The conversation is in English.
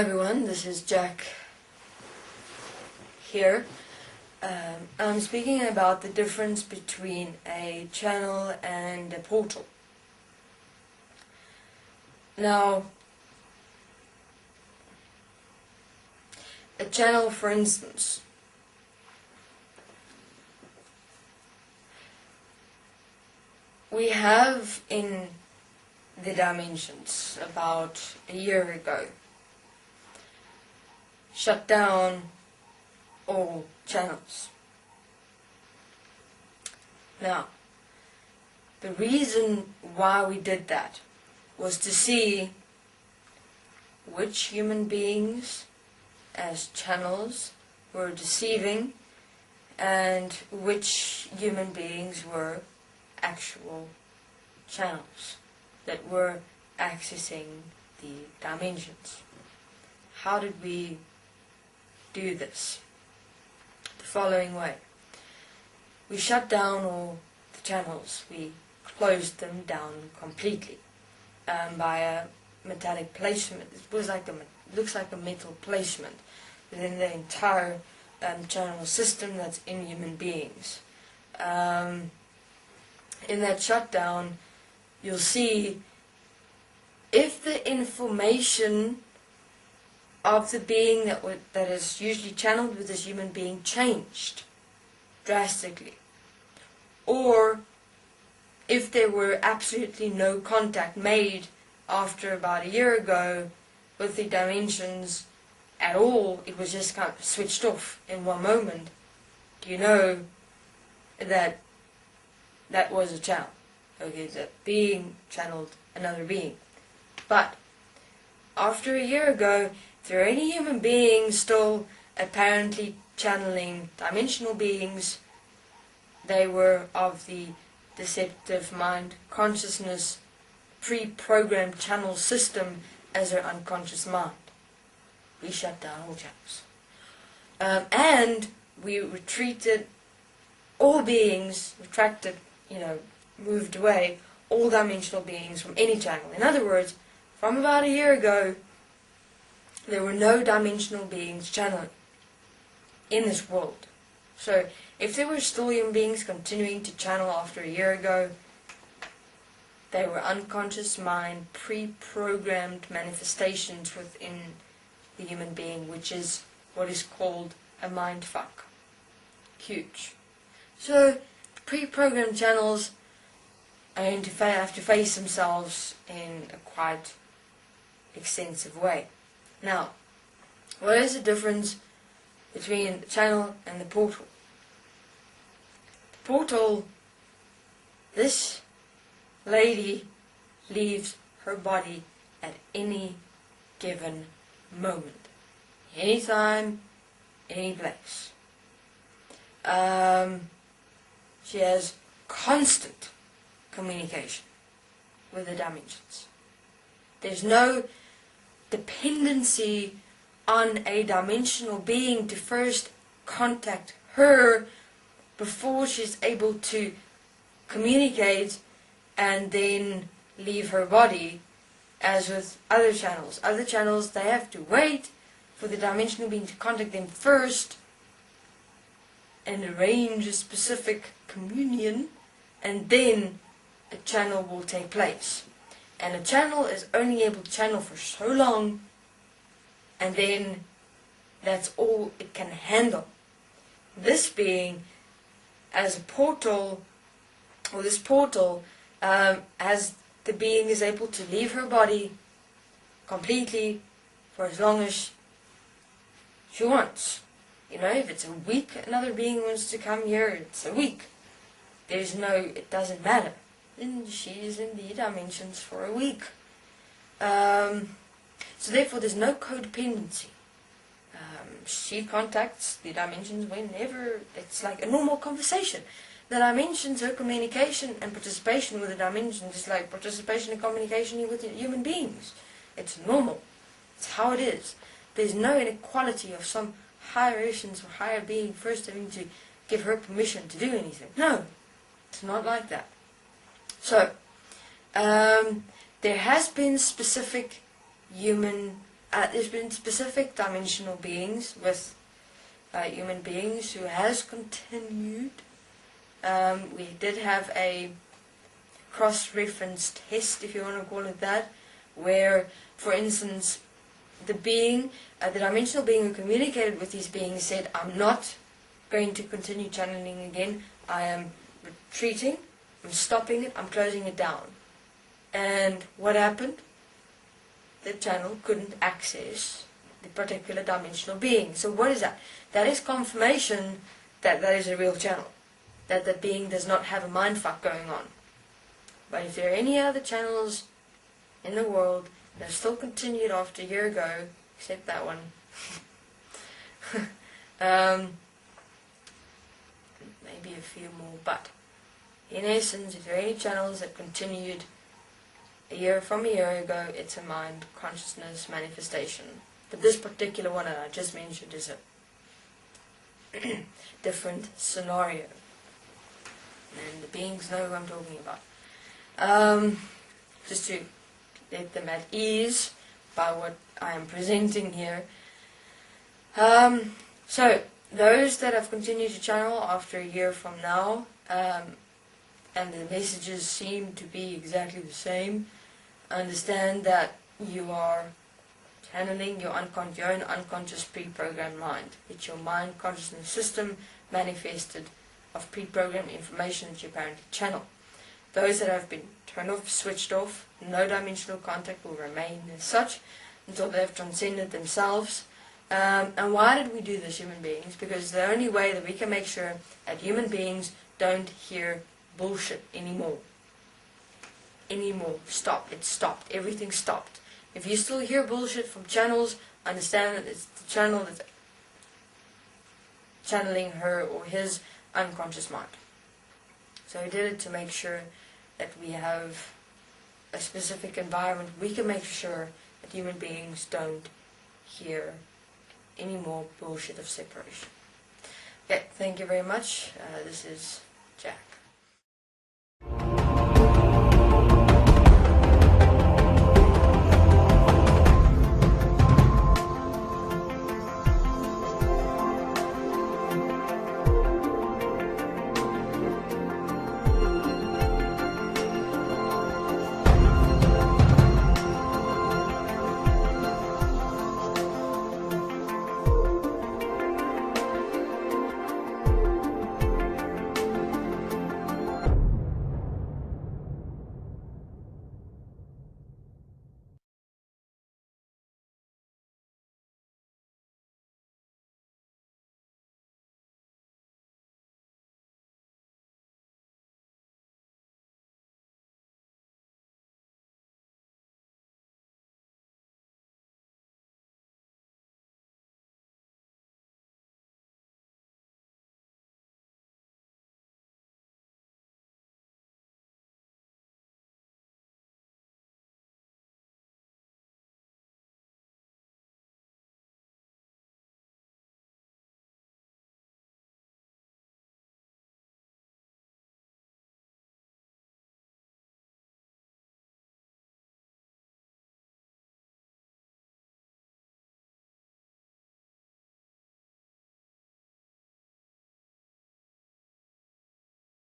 everyone, this is Jack here. I'm speaking about the difference between a channel and a portal. Now, a channel, for instance, we have in the dimensions about a year ago shut down all channels. Now, the reason why we did that was to see which human beings as channels were deceiving and which human beings were actual channels that were accessing the dimensions. How did we do this? The following way. We shut down all the channels. We closed them down completely by a metallic placement. It looks like a metal placement within the entire channel system that's in human beings. In that shutdown, you'll see if the information of the being that is usually channeled with this human being changed drastically, or if there were absolutely no contact made after about a year ago with the dimensions at all, it was just kind of switched off in one moment, you know that that was a channel. Okay, that being channeled another being. But after a year ago, if there are any human beings still apparently channeling dimensional beings, they were of the deceptive mind consciousness pre-programmed channel system as their unconscious mind. We shut down all channels. And we retreated all beings, moved away all dimensional beings from any channel. In other words, from about a year ago, there were no dimensional beings channeling in this world. So, if there were still human beings continuing to channel after a year ago, they were unconscious mind, pre-programmed manifestations within the human being, which is what is called a mind fuck. Huge. So, pre-programmed channels are going to have to face themselves in a quite extensive way. Now, what is the difference between the channel and the portal? The portal, this lady leaves her body at any given moment, anytime, any place. She has constant communication with the dimensions. There's no dependency on a dimensional being to first contact her before she's able to communicate and then leave her body, as with other channels. Other channels, they have to wait for the dimensional being to contact them first and arrange a specific communion, and then a channel will take place. And a channel is only able to channel for so long, and then that's all it can handle. This being, as a portal, or this portal, as the being is able to leave her body completely for as long as she wants. If it's a week, another being wants to come here, it's a week. It doesn't matter. And she's in the dimensions for a week. So therefore there's no codependency. She contacts the dimensions whenever. It's like a normal conversation. The dimensions, her communication and participation with the dimensions is like participation and communication with human beings. It's normal. It's how it is. There's no inequality of some higher essence or higher being first having to give her permission to do anything. No, it's not like that. So, there has been specific human there's been specific dimensional beings with human beings who has continued. We did have a cross-reference test, if you want to call it that, where, for instance, the dimensional being who communicated with these beings said, I'm not going to continue channeling again, I am retreating, I'm stopping it, I'm closing it down. And what happened? The channel couldn't access the particular dimensional being. So what is that? That is confirmation that that is a real channel, that the being does not have a mindfuck going on. But if there are any other channels in the world that still continued after a year ago, except that one, maybe a few more, but in essence, if there are any channels that continued from a year ago, it's a mind consciousness manifestation. But this particular one that I just mentioned is a different scenario. And the beings know who I'm talking about. Just to let them at ease by what I am presenting here. So, those that have continued to channel after a year from now, and the messages seem to be exactly the same, understand that you are channeling your own unconscious pre-programmed mind. It's your mind consciousness system manifested of pre-programmed information that you apparently channel. Those that have been turned off, switched off, no dimensional contact will remain as such until they have transcended themselves. And why did we do this, human beings? Because the only way that we can make sure that human beings don't hear bullshit anymore. Stop. It stopped. Everything stopped. If you still hear bullshit from channels, understand that it's the channel that's channeling her or his unconscious mind. So we did it to make sure that we have a specific environment. We can make sure that human beings don't hear any more bullshit of separation. Okay, thank you very much. This is Jack.